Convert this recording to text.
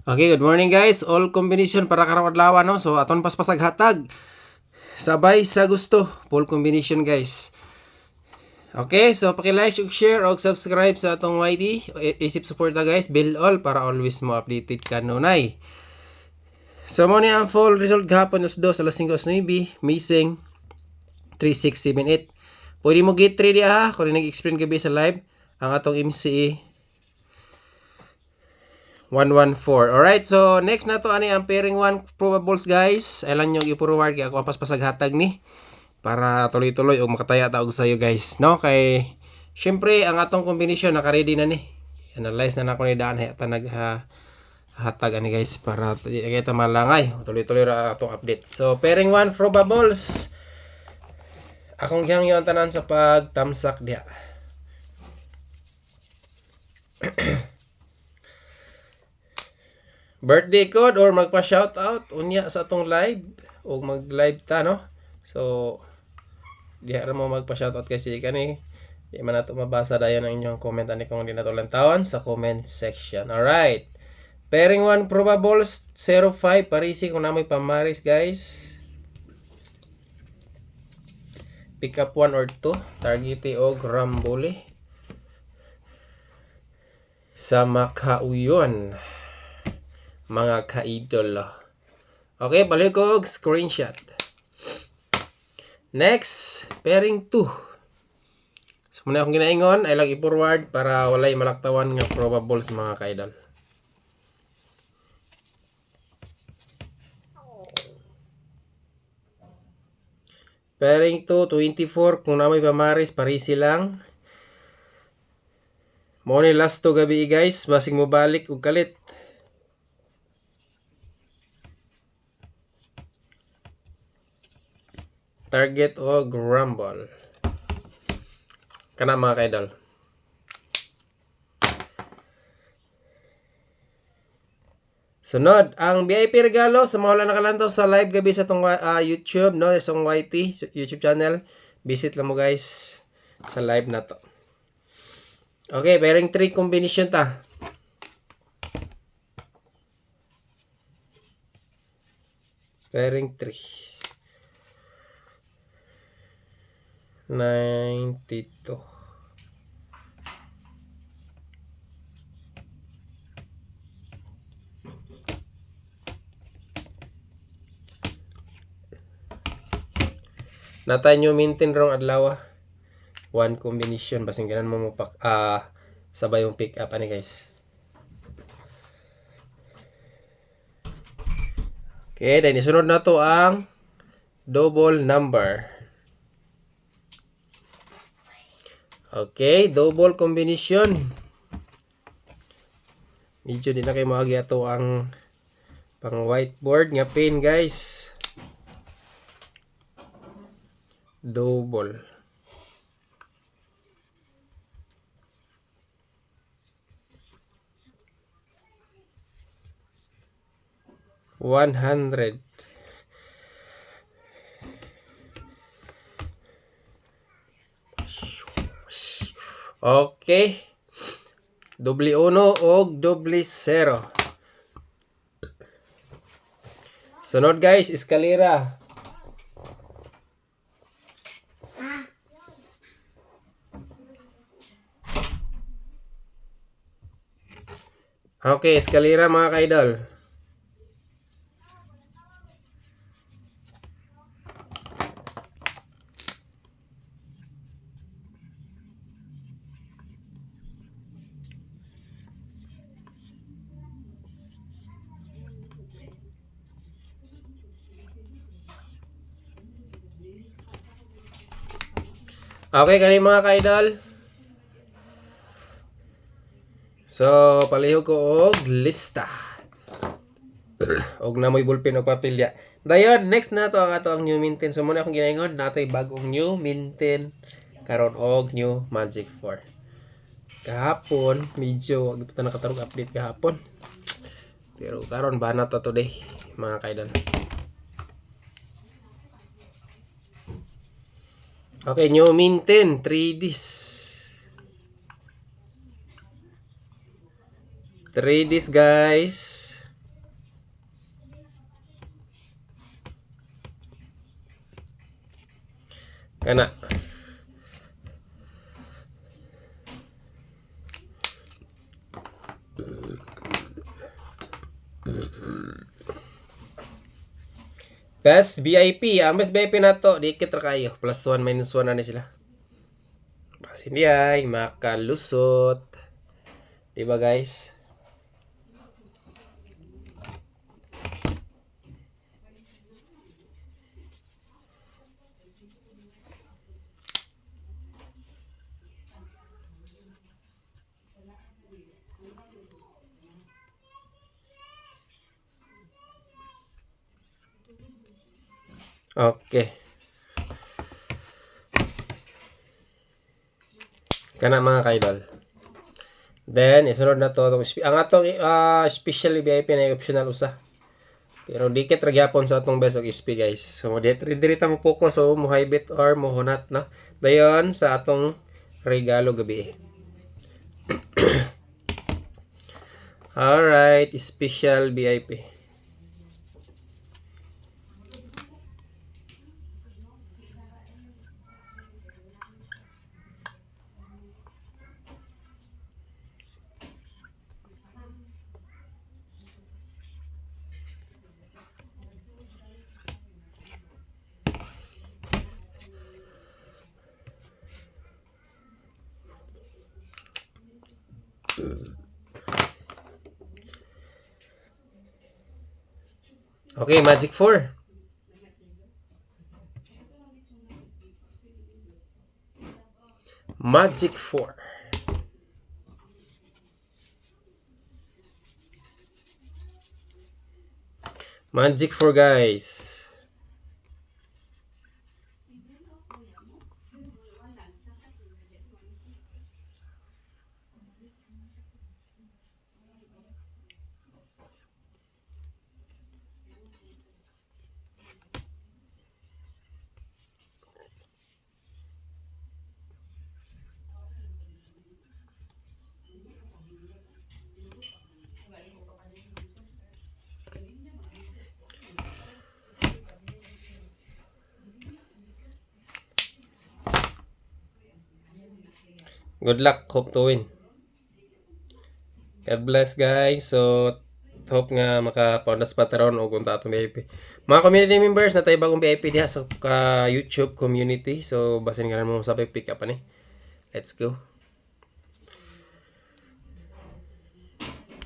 Okay, good morning guys. All combination para karon adlaw no. So aton paspasag hatag. Sabay sa gusto. Full combination guys. Okay, so paki-like, share og subscribe sa atong YT. Isip suporta guys, bell all para always mo updated kanunay. So mo ni ang full result gahapon us 2 alas 5:09, missing 3678. Pwede mo get 3 diha ha kung nag-explain gabi sa live ang atong MCE 114. Alright, so next na to ani ang pairing 1 probables guys. Ailan nyo i-forward kaya ako ang paspasag hatag ni para tuloy-tuloy o makataya taog sa iyo guys, no? Kay syempre ang atong combination naka-ready na ni. Analyze na nako ni daan hayata hatag ani guys para kita malangay. Tuloy-tuloy ra atong update. So pairing 1 probables. Akong gihang yon tanan sa pag-tamsak diha. Birthday code or magpa-shoutout unya sa atong live o mag-live ta no. So diha ra mo magpa-shoutout kasi kani di man nato mabasa dayon ang inyong comment ani kung di nato lantawon sa comment section. Alright. Pairing 1 probables 05 parisi kung namoy pamaris guys. Pick up 1 or 2 targete og rambole sa makauyon mga ka-idol. Okay, balik ko og screenshot. Next, pairing 2. So muna akong ginaingon, ay lang i-forward para walay malaktawan nga probables mga ka-idol. Pairing 2, 24, kung namoy pamaris, parisi lang. Mo ni last to gabi guys, basing mo balik og kalit. Target o rumble. Kana mga kaidol. Sunod, ang VIP regalo sa mga wala nakalantaw sa live gabi sa tong YouTube, no, sa YT YouTube channel. Visit lang mo guys sa live na to. Okay, pairing 3 combination ta. Pairing 3. 92. Natay nyo maintain rong adlaw. 1 combination basing ganan mo sabay yung pick up ani guys. Okay, then isunod na to ang double number. Okay, double combination. Medyo di na kayo mahagi ato ang pang whiteboard nga pen guys. Double. $100. Okay. Doble 1 og doble 0. Sunod guys, eskalera. Okay, eskalera mga kaidol. Okay, kani mga ka-idol. So, palihog ko og lista. Og namoy ballpen og papel ya. Dayon, next na to ang ato ang new maintain. So, muna akong ginaingon, natay bagong new maintain karon og new Magic 4. Kahapon, medyo wag pa nakatarong update kahapon. Pero karon banat ta today, mga ka-idol. Okay, new maintain 3Ds. 3Ds guys. Kana. Best VIP. Ang best VIP na to, dikit ra kayo. +1 -1 na ni sila. Kasi hindi ay makalusot. Diba guys? Okay. Kana mga kaidol. Then, isunod na to. Ang atong special VIP na optional usa. Pero dikit ra gyapon sa atong best og SP guys. So, diri ta mo focus so mo hybrid or mo hunat na. Dayon sa atong regalo gabi. Alright, special VIP. Okay, Magic 4. Magic 4. Magic 4 guys. Good luck. Hope to win. God bless guys. So, hope nga makapaundas pa taron o kung atong VIP. Mga community members, na tayo bagong VIP diha sa YouTube community. So, basin nga mo sa pick up ani. Let's go.